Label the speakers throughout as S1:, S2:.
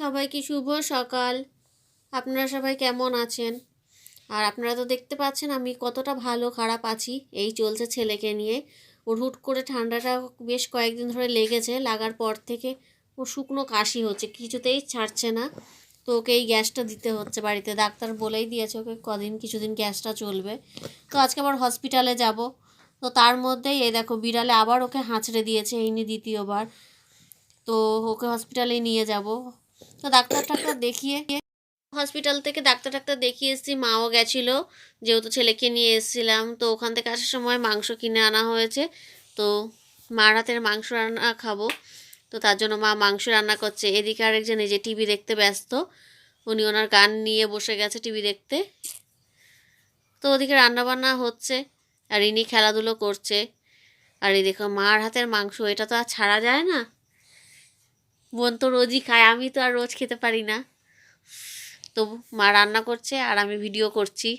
S1: সবাইকে শুভ সকাল। আপনারা সবাই কেমন আছেন? আর আপনারা তো দেখতে পাচ্ছেন আমি কতটা ভালো খারাপ আছি। এই চলছে ছেলেকে নিয়ে। ওর হুট করে ঠান্ডাটা বেশ কয়েকদিন ধরে লেগেছে। লাগার পর থেকে ওর শুকনো কাশি হচ্ছে, কিছুতেই ছাড়ছে না। তো ওকে এই গ্যাসটা দিতে হচ্ছে বাড়িতে। ডাক্তার বলেই দিয়েছে ওকে কিছুদিন গ্যাসটা চলবে। তো আজকে আবার হসপিটালে যাব। তো তার মধ্যেই এই দেখো বিড়ালে আবার ওকে হাঁচড়ে দিয়েছে, এই নিয়ে দ্বিতীয়বার। তো ওকে হসপিটালে নিয়ে যাব। তো ডাক্তার দেখিয়ে হসপিটাল থেকে ডাক্তার দেখিয়ে এসেছি। মাও গেছিলো, যেহেতু ছেলেকে নিয়ে এসেছিলাম। তো ওখান থেকে আসার সময় মাংস কিনে আনা হয়েছে। তো মার হাতের মাংস রান্না খাবো, তো তার জন্য মা মাংস রান্না করছে। এদিকে আরেকজন এই যে টিভি দেখতে ব্যস্ত, উনি ওনার গান নিয়ে বসে গেছে টিভি দেখতে। তো ওদিকে রান্নাবান্না হচ্ছে আর ইনি খেলাধুলো করছে। আর এই দেখো মার হাতের মাংস, এটা তো আর ছাড়া যায় না। বোন তো রোজই খায়, আমি তো আর রোজ খেতে পারি না। তো মা রান্না করছে আর আমি ভিডিও করছি।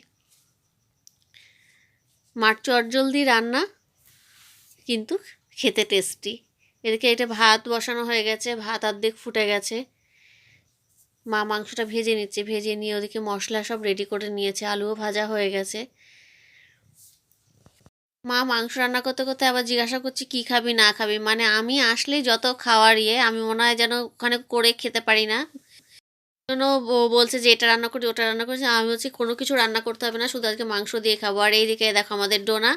S1: মার চটজলদি রান্না, কিন্তু খেতে টেস্টি। এদিকে এটা ভাত বসানো হয়ে গেছে, ভাত অর্ধেক ফুটে গেছে। মা মাংসটা ভেজে নিচ্ছে, ভেজে নিয়ে ওদিকে মশলা সব রেডি করে নিয়েছে, আলুও ভাজা হয়ে গেছে। মা মাংস রান্না করতে করতে আবার জিজ্ঞাসা করছি কী খাবি না খাবি। মানে আমি আসলেই যত খাওয়ার আমি মনে হয় যেন ওখানে করে খেতে পারি না। জন্য বলছে যে এটা রান্না করি ওটা রান্না করছি। আমি বলছি কোনো কিছু রান্না করতে হবে না, শুধু আজকে মাংস দিয়ে খাবো। আর এইদিকে দেখো আমাদের ডোনা,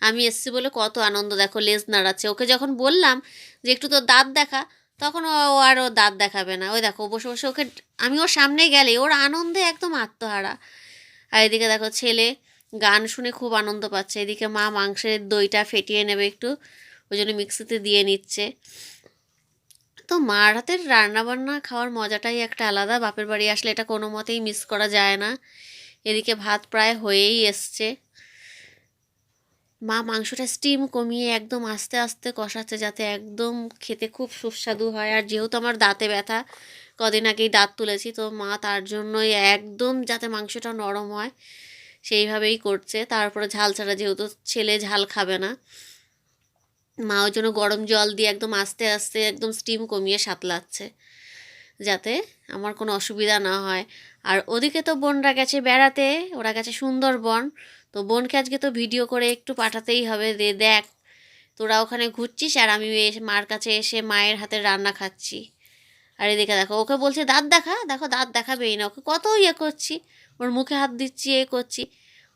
S1: আমি এসছি বলে কত আনন্দ, দেখো লেজ নাড়াচ্ছে। ওকে যখন বললাম যে একটু তো দাঁত দেখা, তখন ও আর ও দাঁত দেখাবে না। ওই দেখো বসে বসে ওকে, আমি ওর সামনে গেলে ওর আনন্দে একদম আত্মহারা। আর এদিকে দেখো ছেলে গান শুনে খুব আনন্দ পাচ্ছে। এদিকে মা মাংসের দইটা ফেটিয়ে নেবে একটু, ওই জন্য মিক্সিতে দিয়ে নিচ্ছে। তো মার হাতের রান্নাবান্না খাওয়ার মজাটাই একটা আলাদা। বাপের বাড়ি আসলে এটা কোনো মতেই মিস করা যায় না। এদিকে ভাত প্রায় হয়েই এসছে। মা মাংসটা স্টিম কমিয়ে একদম আস্তে আস্তে কষাচ্ছে, যাতে একদম খেতে খুব সুস্বাদু হয়। আর যেহেতু আমার দাঁতে ব্যথা, কদিন আগেই দাঁত তুলেছি, তো মা তার জন্যই একদম যাতে মাংসটা নরম হয় সেইভাবেই করছে। তারপরে ঝাল ছাড়া, যেহেতু ছেলে ঝাল খাবে না, মা ওই জন্য গরম জল দিয়ে একদম আস্তে আস্তে একদম স্টিম কমিয়ে সাতলাচ্ছে, যাতে আমার কোনো অসুবিধা না হয়। আর ওদিকে তো বোনরা গেছে বেড়াতে, ওরা গেছে সুন্দরবন। তো বোনকে আজকে তো ভিডিও করে একটু পাঠাতেই হবে, দেখ তোরা ওখানে ঘুরছিস আর আমি মার কাছে এসে মায়ের হাতের রান্না খাচ্ছি। আর এদিকে দেখো ওকে বলছে দাঁত দেখা, দেখো দাঁত দেখাবেই না। ওকে কত করছি, ওর মুখে হাত দিচ্ছি, করছি,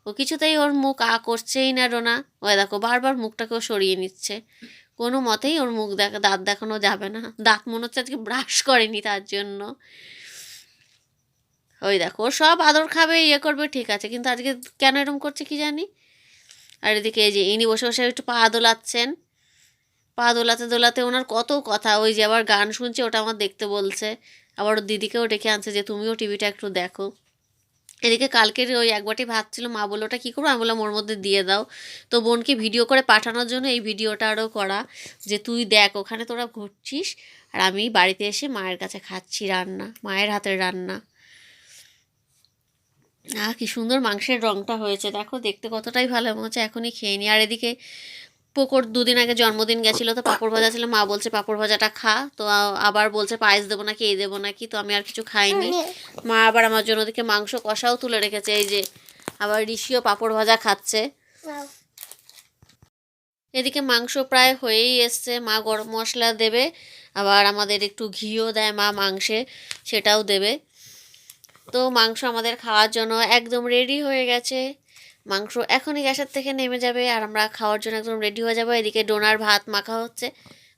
S1: ও কিছুতেই ওর মুখ করছেই না রোনা। ও দেখো বারবার মুখটাকেও সরিয়ে নিচ্ছে, কোনো মতেই ওর মুখ দাঁত দেখানো যাবে না। দাঁত মনে হচ্ছে আজকে ব্রাশ করেনি তার জন্য। ওই দেখো ও সব আদর খাবে, করবে, ঠিক আছে, কিন্তু আজকে কেন এরকম করছে কি জানি। আর এদিকে এই যে ইনি বসে বসে একটু পা দোলাচ্ছেন। পা দোলাতে দোলাতে ওনার কত কথা, ওই যে আবার গান শুনছে, ওটা আমার দেখতে বলছে। আবার ওর দিদিকেও ডেকে আনছে যে তুমিও টিভিটা একটু দেখো। এদিকে কালকের ওই এক বাটি ভাত ছিল, মা বললো ওটা কী করবো, আমি বললাম ওর মধ্যে দিয়ে দাও। তো বোনকে ভিডিও করে পাঠানোর জন্য এই ভিডিওটা আরও করা, যে তুই দেখ ওখানে তোরা ঘুরছিস আর আমি বাড়িতে এসে মায়ের কাছে খাচ্ছি রান্না, মায়ের হাতের রান্না। কি সুন্দর মাংসের রঙটা হয়েছে, দেখো দেখতে কতটাই ভালো মনে হচ্ছে। এখনই খেয়ে নি। আর এদিকে পোকোর দুদিন আগে জন্মদিন গেছিলো, তো পাঁপড় ভাজা ছিল, মা বলছে পাঁপড় ভাজাটা খা। তো আবার বলছে পায়েস দেবো নাকি এই দেবো নাকি, তো আমি আর কিছু খাইনি। মা আবার আমার জন্য ওদিকে মাংস কষাও তুলে রেখেছে, এই যে আবার ঋষিও পাঁপড় ভাজা খাচ্ছে। এদিকে মাংস প্রায় হয়েই এসছে, মা গরম মশলা দেবে, আবার আমাদের একটু ঘিও দেয় মা মাংসে, সেটাও দেবে। তো মাংস আমাদের খাওয়ার জন্য একদম রেডি হয়ে গেছে। মাংস এখনই গ্যাসের থেকে নেমে যাবে আর আমরা খাওয়ার জন্য একদম রেডি হয়ে যাবো। এদিকে ডোনার ভাত মাখা হচ্ছে,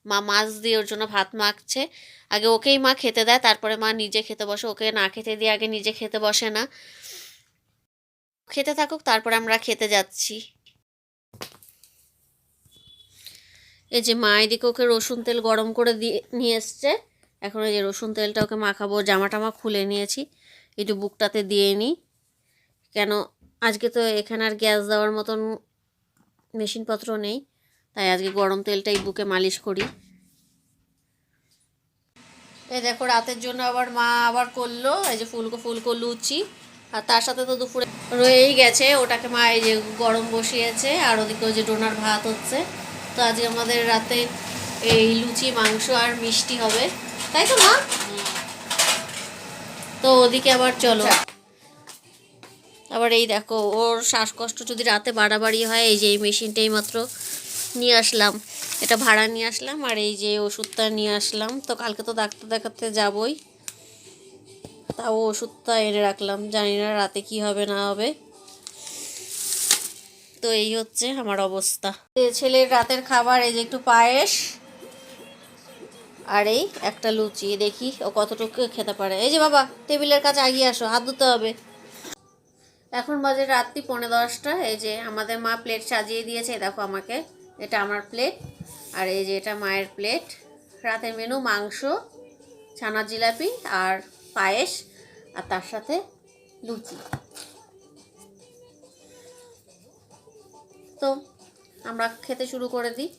S1: মা মাছ দিয়ে ওর জন্য ভাত মাখছে। আগে ওকেই মা খেতে দেয়, তারপরে মা নিজে খেতে বসে। ওকে না খেতে দিয়ে আগে নিজে খেতে বসে না, খেতে থাকুক, তারপরে আমরা খেতে যাচ্ছি। এই যে মা এদিকে ওকে রসুন তেল গরম করে দিয়ে নিয়ে এসছে। এখন এই যে রসুন তেলটা ওকে মাখাবো। জামা টামা খুলে নিয়েছি, একটু বুকটাতে দিয়ে নিই, কেন আজকে তো এখানে আর গ্যাস দেওয়ার মতন মেশিনপত্র নেই, তাই আজকে গরম তেলটাই বুকে মালিশ করি। এই দেখো রাতের জন্য আবার মা আবার করলো এই যে ফুলকো লুচি, আর তার সাথে তো দুপুরে রয়েই গেছে, ওটাকে মা এই যে গরম বসিয়েছে। আর ওদিকে ওই যে ডোনার ভাত হচ্ছে। তো আজকে আমাদের রাতে এই লুচি, মাংস আর মিষ্টি হবে, তাই তো মা? তো ওদিকে আবার চলো, আবার এই দেখো ওর শ্বাসকষ্ট যদি রাতে বাড়াবাড়ি হয়, এই যে এই মেশিনটাই মাত্র নিয়ে আসলাম, এটা ভাড়া নিয়ে আসলাম, আর এই যে ওষুধটা নিয়ে আসলাম। তো কালকে তো ডাক্তার দেখাতে যাবই, তাও ওষুধটা এনে রাখলাম, জানি না রাতে কি হবে না হবে। তো এই হচ্ছে আমার অবস্থা। ছেলের রাতের খাবার এই যে একটু পায়েস আর এই একটা লুচি, দেখি ও কতটুকু খেতে পারে। এই যে বাবা, টেবিলের কাছে এগিয়ে আসো, হাত ধুতে হবে। এখন বাজে রাত্রি 10:45। এই যে আমাদের মা প্লেট সাজিয়ে দিয়েছে, দেখো আমাকে, এটা আমার প্লেট, আর এই যে এটা মায়ের প্লেট। রাতের মেনু মাংস, ছানার জিলাপি আর পায়েস, আর তার সাথে লুচি। তো আমরা খেতে শুরু করে দিই।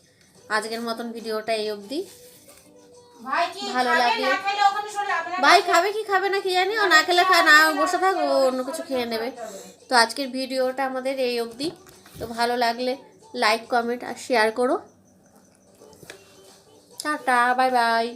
S1: আজকের মতন ভিডিওটা এই অবধি। ভালো লাগলে, ভাই খাবে কি খাবে না কি জানি, ও না খেলে খায় না, বসে থাক, ও অন্য কিছু খেয়ে নেবে। তো আজকের ভিডিওটা আমাদের এই অবধি। তো ভালো লাগলে লাইক, কমেন্ট আর শেয়ার করো। Tata, bye bye.